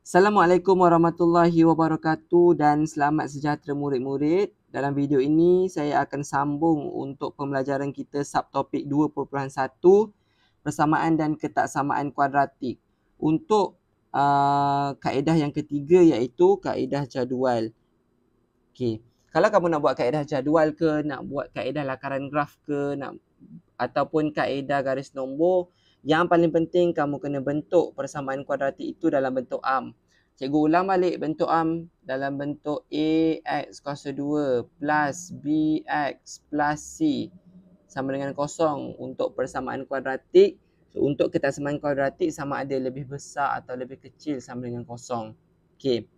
Assalamualaikum warahmatullahi wabarakatuh dan selamat sejahtera murid-murid. Dalam video ini saya akan sambung untuk pembelajaran kita subtopik 2.1 persamaan dan ketaksamaan kuadratik. Untuk kaedah yang ketiga iaitu kaedah jadual. Okey. Kalau kamu nak buat kaedah jadual ke, nak buat kaedah lakaran graf ke, ataupun kaedah garis nombor, yang paling penting kamu kena bentuk persamaan kuadratik itu dalam bentuk arm. Cikgu ulang balik bentuk arm dalam bentuk AX kuasa 2 plus BX plus C sama dengan kosong untuk persamaan kuadratik. So, untuk ketaksamaan kuadratik sama ada lebih besar atau lebih kecil sama dengan kosong. Okey.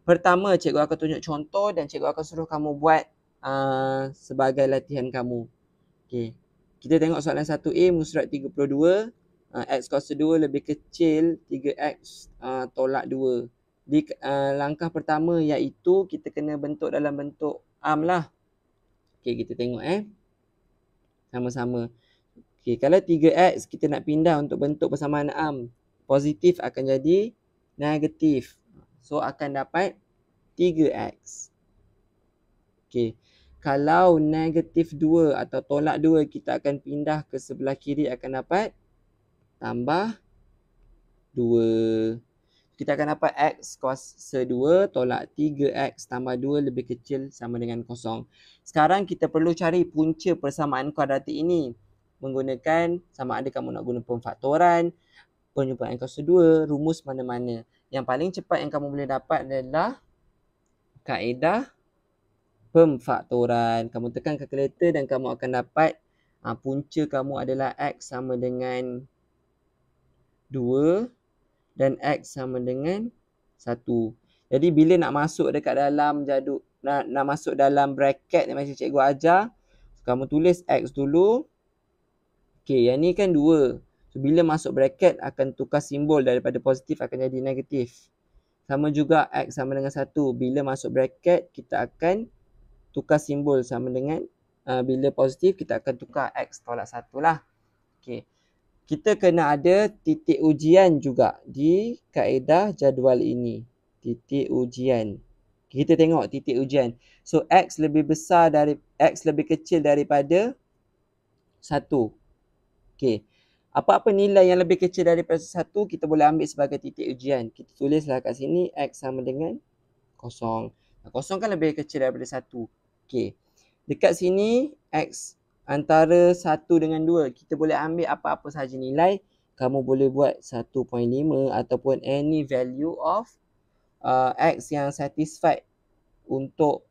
Pertama, cikgu akan tunjuk contoh dan cikgu akan suruh kamu buat sebagai latihan kamu. Okey. Kita tengok soalan 1A musrat 32. X kuasa 2 lebih kecil 3X tolak 2. Di langkah pertama iaitu kita kena bentuk dalam bentuk arm lah. Okey, kita tengok sama-sama. Okey, kalau 3X kita nak pindah untuk bentuk persamaan arm, positif akan jadi negatif. So akan dapat 3X. Okey. Kalau negatif 2 atau tolak 2, kita akan pindah ke sebelah kiri akan dapat tambah 2. Kita akan dapat X kuasa 2 tolak 3X tambah 2 lebih kecil sama dengan kosong. Sekarang kita perlu cari punca persamaan kuadratik ini. Menggunakan sama ada kamu nak guna pemfaktoran, penyumpaan kuasa 2, rumus mana-mana. Yang paling cepat yang kamu boleh dapat adalah kaedah pemfaktoran. Kamu tekan kalkulator dan kamu akan dapat punca kamu adalah X sama dengan 2 dan X sama dengan 1. Jadi bila nak masuk dekat dalam nak masuk dalam bracket yang macam cikgu ajar, kamu tulis X dulu. Okey, yang ni kan 2. So bila masuk bracket akan tukar simbol daripada positif akan jadi negatif. Sama juga X sama dengan 1. Bila masuk bracket kita akan tukar simbol sama dengan bila positif kita akan tukar X tolak 1 lah. Okey. Kita kena ada titik ujian juga di kaedah jadual ini. Titik ujian. Kita tengok titik ujian. So X lebih kecil daripada 1. Okey. Apa-apa nilai yang lebih kecil daripada 1 kita boleh ambil sebagai titik ujian. Kita tulislah kat sini X sama dengan kosong. Kosong kan lebih kecil daripada 1. Okey. Dekat sini X antara 1 dengan 2. Kita boleh ambil apa-apa sahaja nilai. Kamu boleh buat 1.5 ataupun any value of X yang satisfied untuk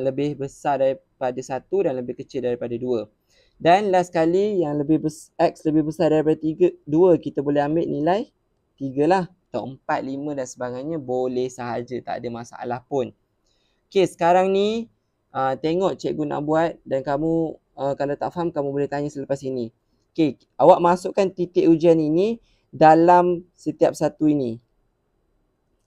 lebih besar daripada 1 dan lebih kecil daripada 2. Dan last kali yang X lebih besar daripada 2 kita boleh ambil nilai 3 lah. Atau 4, 5 dan sebagainya boleh sahaja, tak ada masalah pun. Okey, sekarang ni tengok cikgu nak buat dan kamu kalau tak faham kamu boleh tanya selepas ini. Okey, awak masukkan titik ujian ini dalam setiap satu ini.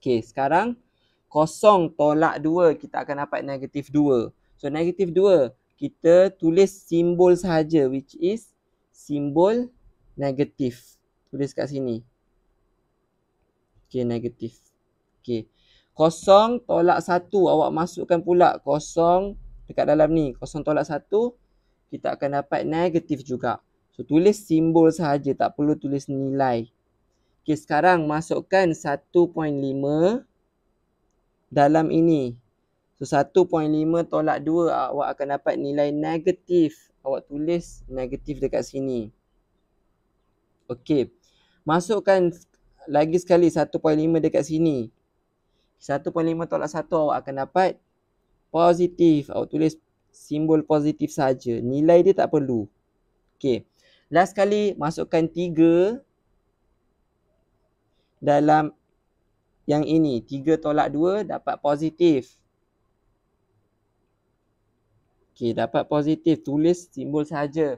Okey, sekarang kosong tolak 2 kita akan dapat negatif 2. So negatif 2 kita tulis simbol sahaja which is simbol negatif. Tulis kat sini. Okey, negatif. Okey. Kosong tolak 1 awak masukkan pula kosong dekat dalam ni. Kosong tolak 1 kita akan dapat negatif juga. So tulis simbol sahaja, tak perlu tulis nilai. Okey, sekarang masukkan 1.5 dalam ini. So 1.5 tolak 2 awak akan dapat nilai negatif. Awak tulis negatif dekat sini. Okey. Masukkan lagi sekali 1.5 dekat sini. 1.5 tolak 1 awak akan dapat positif. Awak tulis simbol positif saja. Nilai dia tak perlu. Okey. Last kali masukkan 3 dalam yang ini. 3 tolak 2 dapat positif. Okey, dapat positif. Tulis simbol saja.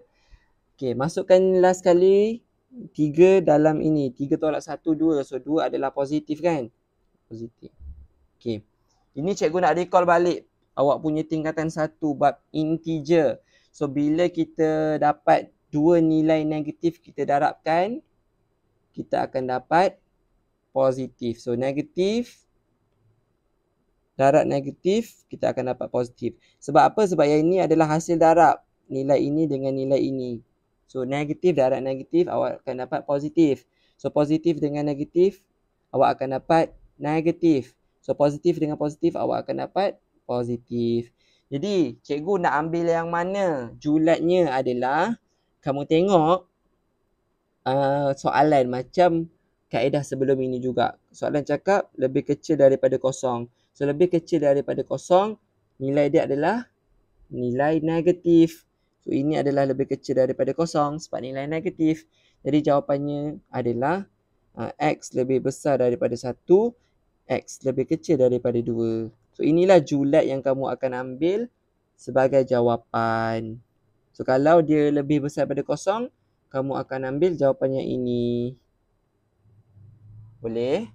Okey, masukkan last kali 3 dalam ini. 3 tolak 1, 2. So 2 adalah positif kan? Positif. Okey. Ini cikgu nak recall balik awak punya tingkatan 1 bab integer. So bila kita dapat 2 nilai negatif kita darabkan, kita akan dapat positif. So negatif, darab negatif, kita akan dapat positif. Sebab apa? Sebab yang ini adalah hasil darab nilai ini dengan nilai ini. So negatif darab negatif, awak akan dapat positif. So positif dengan negatif, awak akan dapat negatif. So positif dengan positif, awak akan dapat positif. Jadi cikgu nak ambil yang mana? Julatnya adalah, kamu tengok soalan macam kaedah sebelum ini juga. Soalan cakap lebih kecil daripada kosong. So lebih kecil daripada kosong, nilai dia adalah nilai negatif. So ini adalah lebih kecil daripada kosong sebab nilai negatif. Jadi jawapannya adalah X lebih besar daripada 1, X lebih kecil daripada 2. So inilah julat yang kamu akan ambil sebagai jawapan. So kalau dia lebih besar daripada kosong, kamu akan ambil jawapan yang ini. Boleh?